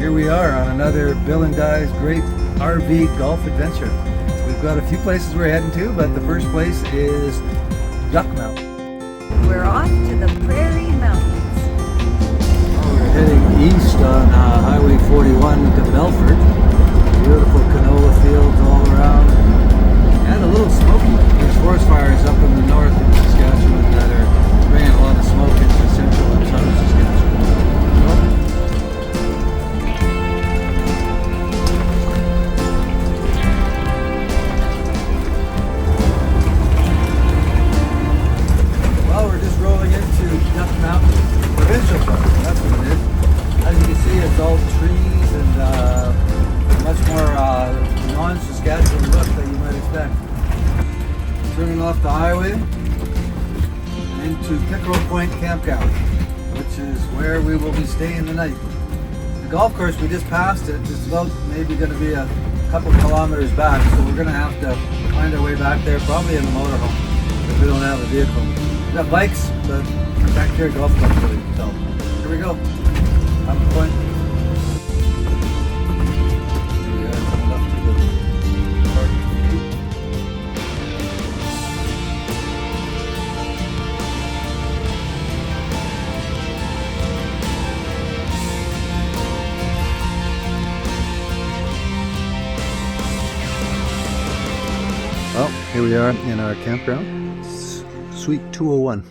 Here we are on another Bill and Di's great RV golf adventure. We've got a few places we're heading to, but the first place is Duck Mountain. We're off to the Prairie Mountains. We're heading east on Highway 41 to Belford. Beautiful canola fields all around, and a little smoky. There's forest fires up in the north in Saskatchewan that are bringing a lot of smoke into central and southern Saskatchewan. Well, we're just rolling into Duck Mountain Provincial Park. That's what it is. As you can see, it's all trees and much more non-Saskatchewan look that you might expect. Turning off the highway into Pickerel Point Campground, which is where we will be staying the night. The golf course, we just passed it. It's about maybe going to be a couple kilometers back, so we're going to have to find our way back there, probably in the motorhome, if we don't have a vehicle. We've got bikes, but can't carry golf clubs really. So here we go. Up the point. Well, here we are in our campground, Suite 201.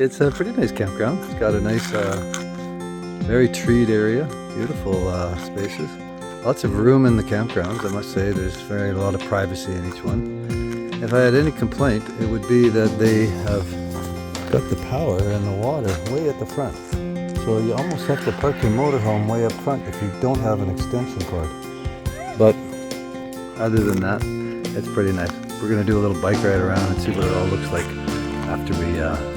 It's a pretty nice campground. It's got a nice, very treed area, beautiful spaces. Lots of room in the campgrounds, I must say. There's a lot of privacy in each one. If I had any complaint, it would be that they have got the power and the water way at the front. So you almost have to park your motorhome way up front if you don't have an extension cord. But other than that, it's pretty nice. We're going to do a little bike ride around and see what it all looks like after we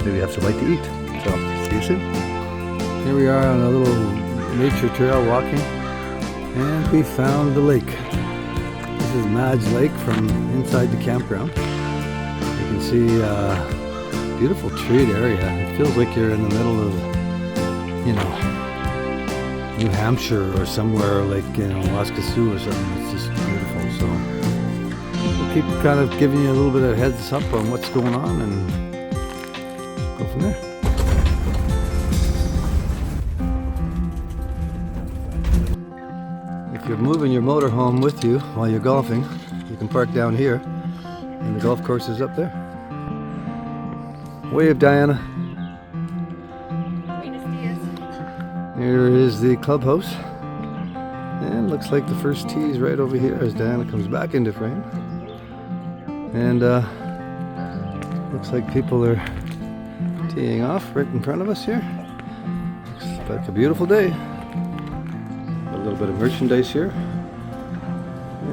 maybe have some light to eat. So, see you soon. Here we are on a little nature trail walking, and we found the lake. This is Madge Lake from inside the campground. You can see beautiful treed area. It feels like you're in the middle of, you know, New Hampshire or somewhere like, you know, Waskesiu or something. It's just beautiful. So we'll keep kind of giving you a little bit of heads up on what's going on and go from there. If you're moving your motorhome with you while you're golfing, you can park down here, and the golf course is up there. Wave, Diana. Here is the clubhouse, and looks like the first tee is right over here as Diana comes back into frame. And looks like people are teeing off right in front of us here. Looks like a beautiful day. A little bit of merchandise here,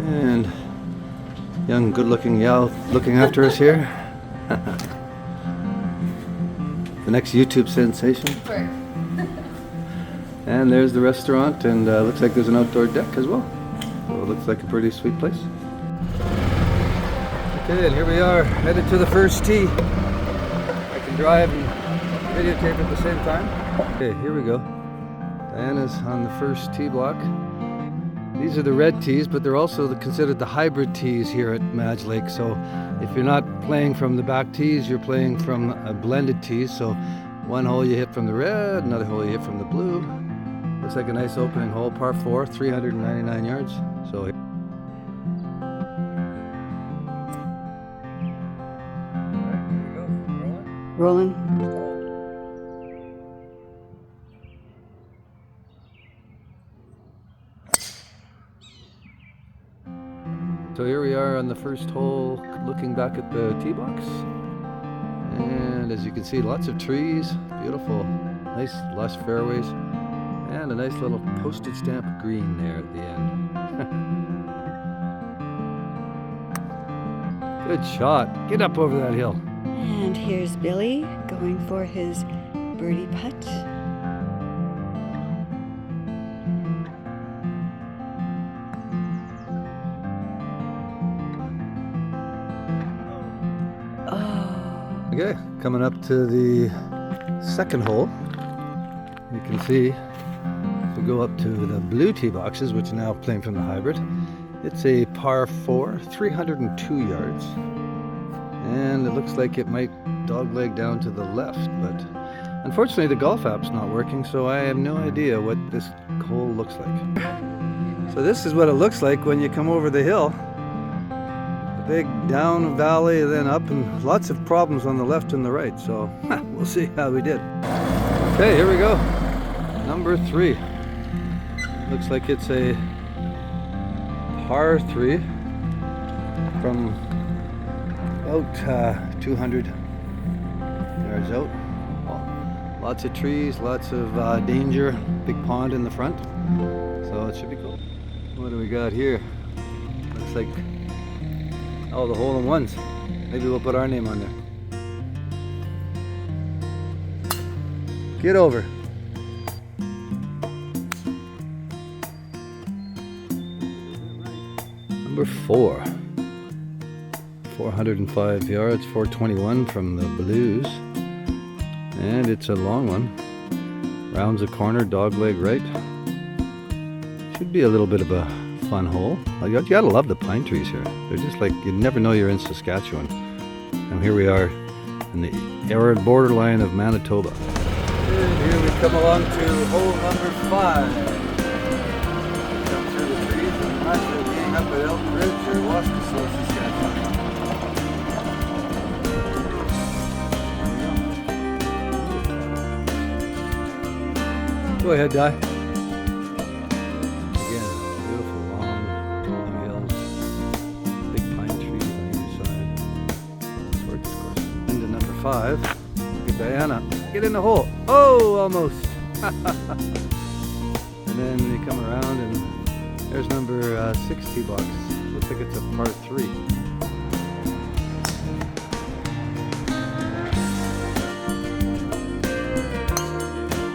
and young good-looking gal looking after us here. The next YouTube sensation. And there's the restaurant, and looks like there's an outdoor deck as well. So it looks like a pretty sweet place. Okay, and here we are, headed to the first tee. I can drive and videotape at the same time. Okay, here we go. Diana's on the first tee block. These are the red tees, but they're also considered the hybrid tees here at Madge Lake. So if you're not playing from the back tees, you're playing from a blended tees. So one hole you hit from the red, another hole you hit from the blue. Looks like a nice opening hole, par 4, 399 yards. So Rolling. So here we are on the first hole, looking back at the tee box. And as you can see, lots of trees, beautiful, nice lush fairways, and a nice little postage stamp green there at the end. Good shot. Get up over that hill. And here's Billy going for his birdie putt. Oh. Okay, coming up to the second hole. You can see we We'll go up to the blue tee boxes, which are now playing from the hybrid. It's a par 4, 302 yards. And it looks like it might dogleg down to the left, but unfortunately the golf app's not working, so I have no idea what this hole looks like. So this is what it looks like when you come over the hill. A big down valley, then up, and lots of problems on the left and the right, so we'll see how we did. Okay, here we go. Number 3. Looks like it's a par 3 from about 200 yards out. Lots of trees, lots of danger, big pond in the front, so it should be cool. What do we got here? Looks like, oh, the hole-in-ones. Maybe we'll put our name on there. Get over. Number 4. 405 yards, 421 from the blues. And it's a long one. Rounds a corner, dogleg right. Should be a little bit of a fun hole. You gotta love the pine trees here. They're just like, you never know you're in Saskatchewan. And here we are in the arid borderline of Manitoba. And here we come along to hole number 5. Come through the trees and actually being up at Elk Ridge or Waskesill, Saskatchewan. Go ahead, Di. Again, beautiful long rolling hills, big pine trees on either side. Gorgeous course. Into number 5. Look at Diana. Get in the hole. Oh, almost. And then you come around and there's number 6 tee box. Looks like it's a par 3.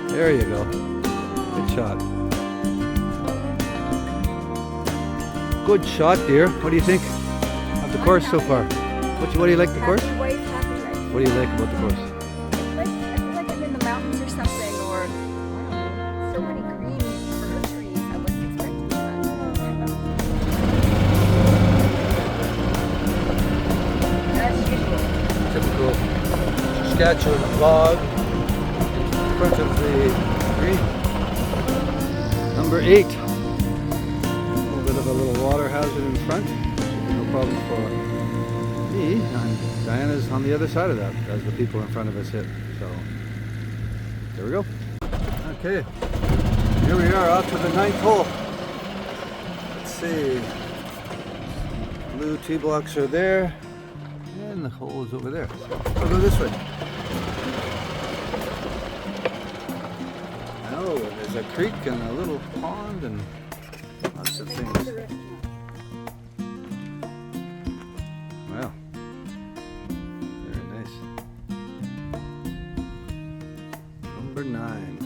There you go. Good shot. Good shot, dear. What do you think of the course so far? What do you like the course? Happy wife, happy life. What do you like about the course? I feel like I'm in the mountains or something, or I don't know, so many green fir trees. I wasn't expecting that. As usual. Typical Saskatchewan log in front of the green. Number 8. A little bit of a little water hazard in front. Should be no problem for me. And Diana's on the other side of that as the people in front of us hit. So there we go. Okay. Here we are out to the 9th hole. Let's see. Blue tee blocks are there. And the hole is over there. So I'll go this way. Oh, there's a creek and a little pond and lots of things. Wow. Very nice. Number 9.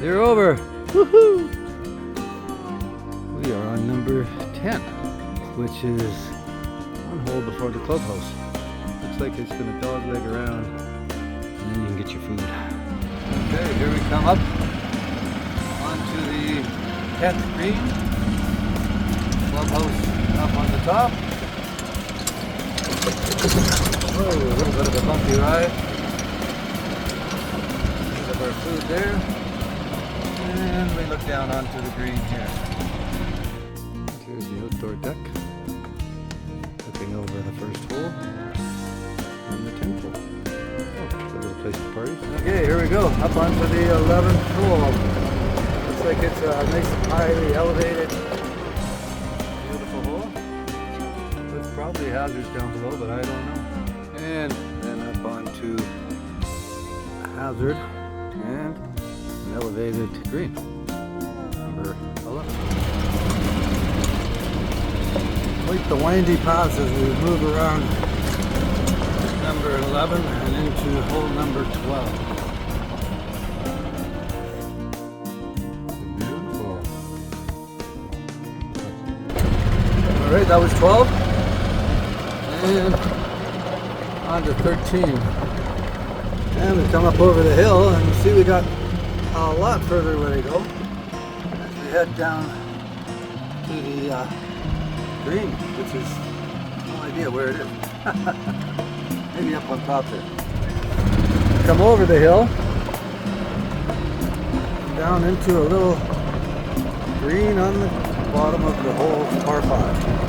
You're over. Woohoo! We are on number 10, which is one hole before the clubhouse. Looks like it's going to dogleg around, and then you can get your food. Okay, here we come up onto the 10th green. Clubhouse up on the top. Oh, a little bit of a bumpy ride. Bit of our food there. And we look down onto the green here. Here's the outdoor deck. Looking over the first hole and the 10th hole. Oh, it's a little place to party. Okay, here we go. Up onto the 11th hole. Looks like it's a nice highly elevated, beautiful hole. There's probably hazards down below, but I don't know. And then up onto a hazard and an elevated green. Number 11. Quite the windy paths as we move around number 11 and into hole number 12. Beautiful. Right, that was 12. And on to 13. And we come up over the hill and see we got a lot further way to go as we head down to the green, which is no idea where it is. Maybe up on top there. Come over the hill, down into a little green on the bottom of the whole par 5.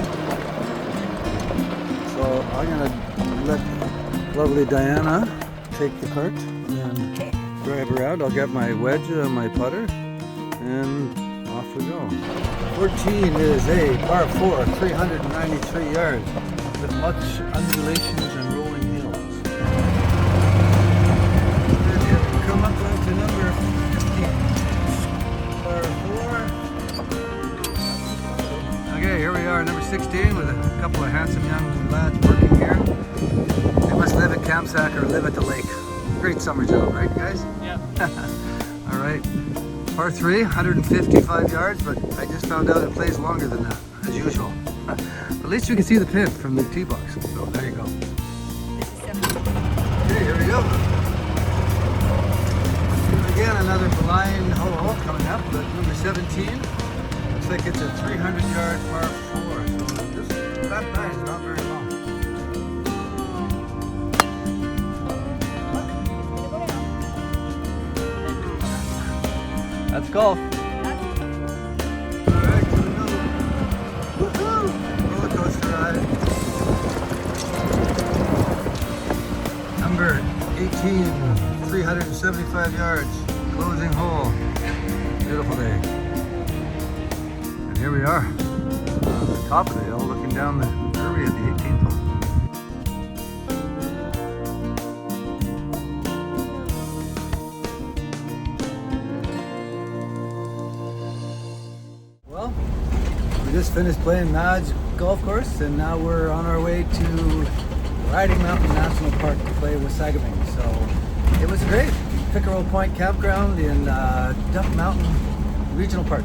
So I'm gonna let lovely Diana take the cart and drive around. I'll get my wedge and my putter, and off we go. 14 is a par 4, 393 yards, with much undulations and rolling hills. And here we come up to number 15, par 4. Okay, here we are, number 16, with a couple of handsome young lads working here. They must live at Campsack or live at the lake. Great summer job, right guys? Yeah. All right. Par 3, 155 yards, but I just found out it plays longer than that, as usual. At least you can see the pin from the tee box. So there you go. This is 17. Okay, here we go. Again, another blind hole coming up, but number 17. Looks like it's a 300-yard par 4. So this that nice, not very long. That's golf. Alright, to another woohoo roller coaster ride. Number 18, 375 yards, closing hole. Beautiful day. And here we are, on the top of the hill, looking down the area at the 18th hole. Well, we just finished playing Madge golf course, and now we're on our way to Riding Mountain National Park to play with Sagabing. So it was great. Pickerel Point Campground in Dump Mountain Regional Park.